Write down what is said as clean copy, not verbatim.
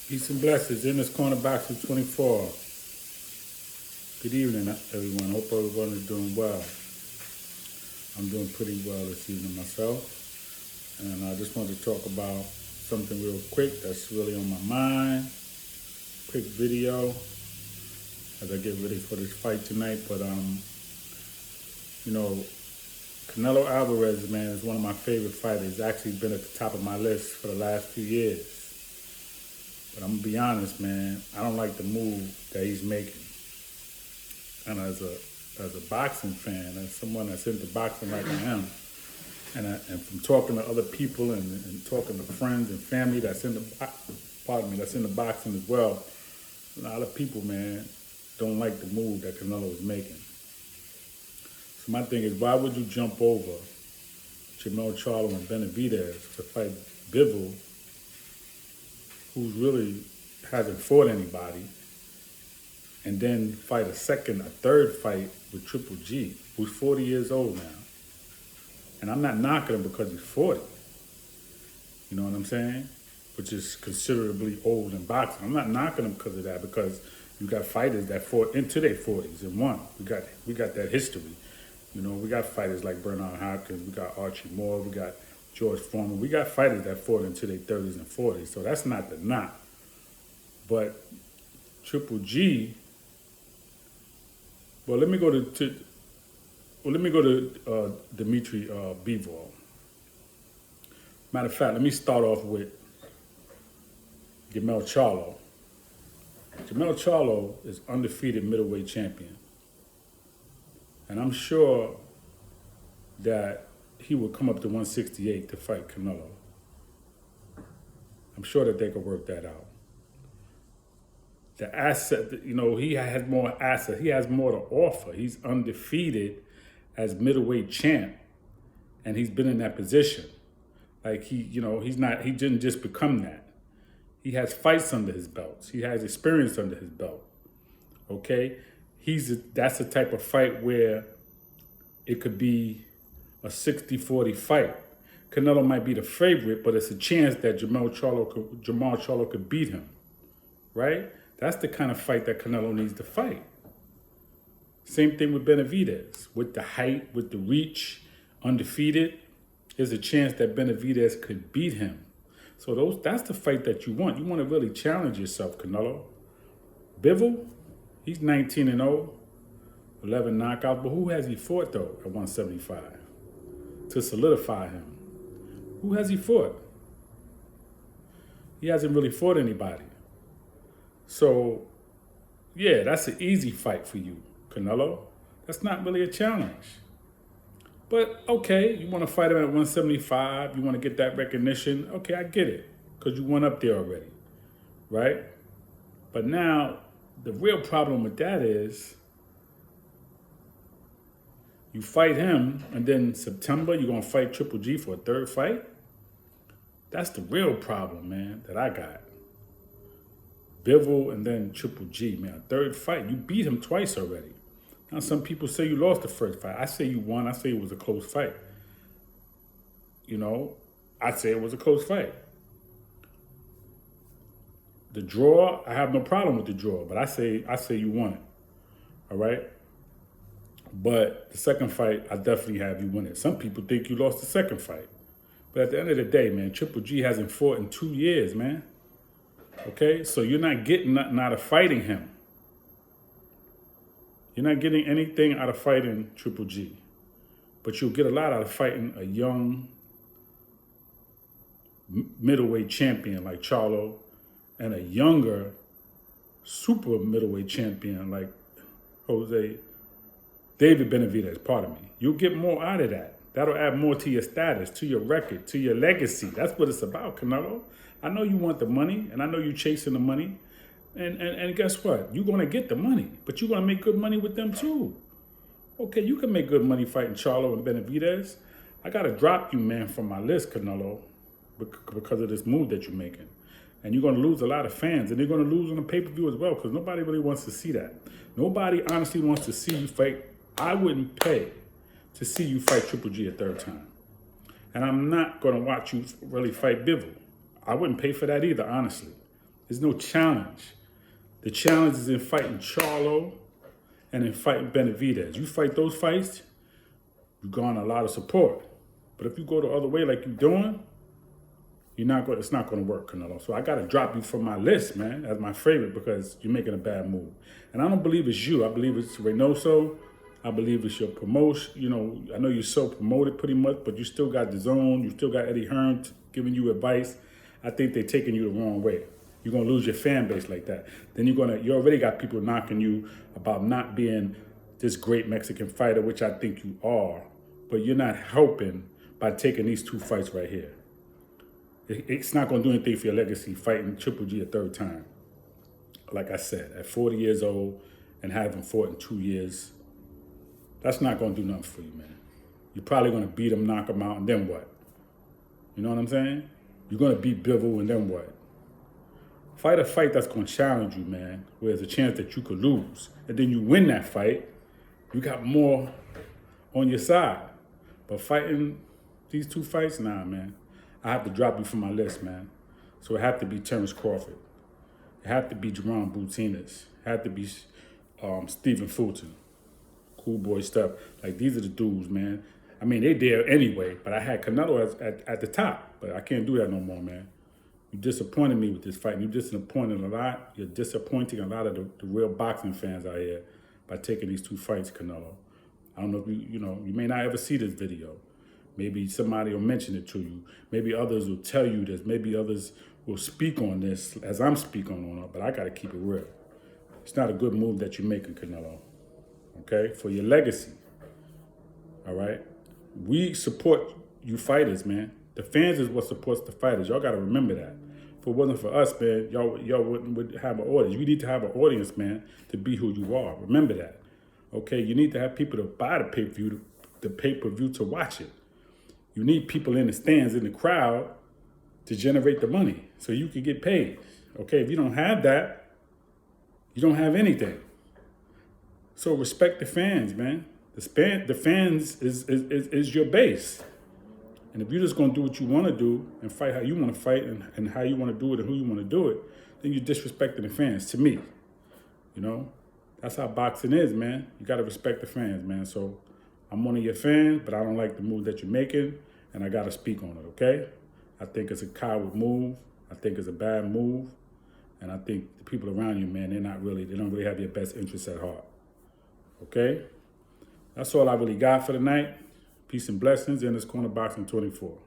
Peace and blessings in this corner box of 24. Good evening, everyone. Hope everyone is doing well. I'm doing pretty well this evening myself. And I just wanted to talk about something real quick that's really on my mind. Quick video as I get ready for this fight tonight. But, Canelo Alvarez, man, is one of my favorite fighters. He's actually been at the top of my list for the last few years. But I'm gonna be honest, man, I don't like the move that he's making. And as a boxing fan, as someone that's into boxing like I am, and from talking to other people and talking to friends and family that's into boxing as well, a lot of people, man, don't like the move that Canelo is making. So my thing is, why would you jump over Jermell Charlo and Benavidez to fight Bivol, who's really hasn't fought anybody, and then fight a third fight with Triple G, who's 40 years old now? And I'm not knocking him because he's 40. You know what I'm saying? Which is considerably old in boxing. I'm not knocking him because of that, because you got fighters that fought into their 40s and won. We got that history. You know, we got fighters like Bernard Hopkins, we got Archie Moore, we got George Foreman. We got fighters that fought into their 30s and 40s, so that's not the knock. But Triple G, well, let me go to Dimitri Bivol. Matter of fact, let me start off with Jermell Charlo. Jermell Charlo is undefeated middleweight champion. And I'm sure that he will come up to 168 to fight Canelo. I'm sure that they could work that out. The asset, he has more assets. He has more to offer. He's undefeated as middleweight champ, and he's been in that position. Like he didn't just become that. He has fights under his belts. He has experience under his belt. Okay? That's the type of fight where it could be a 60-40 fight. Canelo might be the favorite, but it's a chance that Jermell Charlo could beat him, right? That's the kind of fight that Canelo needs to fight. Same thing with Benavidez. With the height, with the reach, undefeated, there's a chance that Benavidez could beat him. So that's the fight that you want. You want to really challenge yourself, Canelo. Bivol, he's 19-0, 11 knockouts, but who has he fought, though, at 175 to solidify him? Who has he fought? He hasn't really fought anybody. So, yeah, that's an easy fight for you, Canelo. That's not really a challenge. But, okay, you want to fight him at 175, you want to get that recognition. Okay, I get it, because you went up there already, right? But now, the real problem with that is you fight him, and then September you're going to fight Triple G for a third fight? That's the real problem, man, that I got. Bivol and then Triple G, man, third fight. You beat him twice already. Now, some people say you lost the first fight. I say you won. I say it was a close fight. I say it was a close fight. The draw, I have no problem with the draw, but I say you won it. All right? But the second fight, I definitely have you win it. Some people think you lost the second fight. But at the end of the day, man, Triple G hasn't fought in 2 years, man. Okay? So you're not getting nothing out of fighting him. You're not getting anything out of fighting Triple G. But you'll get a lot out of fighting a young middleweight champion like Charlo and a younger super middleweight champion like David Benavidez, pardon me. You'll get more out of that. That'll add more to your status, to your record, to your legacy. That's what it's about, Canelo. I know you want the money, and I know you're chasing the money. And guess what? You're going to get the money, but you're going to make good money with them too. Okay, you can make good money fighting Charlo and Benavidez. I got to drop you, man, from my list, Canelo, because of this move that you're making. And you're going to lose a lot of fans, and they're going to lose on the pay-per-view as well, because nobody really wants to see that. Nobody honestly wants to see you fight. I wouldn't pay to see you fight Triple G a third time. And I'm not going to watch you really fight Bivol. I wouldn't pay for that either, honestly. There's no challenge. The challenge is in fighting Charlo and in fighting Benavidez. You fight those fights, you garner a lot of support. But if you go the other way like you're doing, it's not going to work, Canelo. So I got to drop you from my list, man, as my favorite because you're making a bad move. And I don't believe it's you. I believe it's Reynoso. I believe it's your promotion. You know, I know you're so promoted pretty much, but you still got the zone. You still got Eddie Hearn giving you advice. I think they're taking you the wrong way. You're going to lose your fan base like that. Then you already got people knocking you about not being this great Mexican fighter, which I think you are, but you're not helping by taking these 2 fights right here. It's not going to do anything for your legacy fighting Triple G a 3rd time. Like I said, at 40 years old and having fought in 2 years, that's not going to do nothing for you, man. You're probably going to beat him, knock him out, and then what? You know what I'm saying? You're going to beat Bivol, and then what? Fight a fight that's going to challenge you, man, where there's a chance that you could lose. And then you win that fight, you got more on your side. But fighting these 2 fights, nah, man. I have to drop you from my list, man. So it have to be Terrence Crawford. It have to be Jerome Boutinas. It have to be Stephen Fulton. Cool boy stuff. Like, these are the dudes, man. I mean, they there anyway, but I had Canelo at the top. But I can't do that no more, man. You disappointed me with this fight. You disappointed a lot. You're disappointing a lot of the real boxing fans out here by taking these 2 fights, Canelo. I don't know if you may not ever see this video. Maybe somebody will mention it to you. Maybe others will tell you this. Maybe others will speak on this as I'm speaking on it, but I got to keep it real. It's not a good move that you're making, Canelo, okay, for your legacy, all right? We support you fighters, man. The fans is what supports the fighters. Y'all got to remember that. If it wasn't for us, man, y'all wouldn't have an audience. You need to have an audience, man, to be who you are. Remember that, okay? You need to have people to buy the pay-per-view to watch it. You need people in the stands, in the crowd, to generate the money so you can get paid. Okay, if you don't have that, you don't have anything. So respect the fans, man. The fans is your base. And if you're just going to do what you want to do and fight how you want to fight and how you want to do it and who you want to do it, then you're disrespecting the fans, to me. You know, that's how boxing is, man. You got to respect the fans, man. So I'm one of your fans, but I don't like the move that you're making, and I got to speak on it, okay? I think it's a coward move. I think it's a bad move. And I think the people around you, man, they don't really have your best interests at heart, okay? That's all I really got for tonight. Peace and blessings, and it's Corner Boxing 24.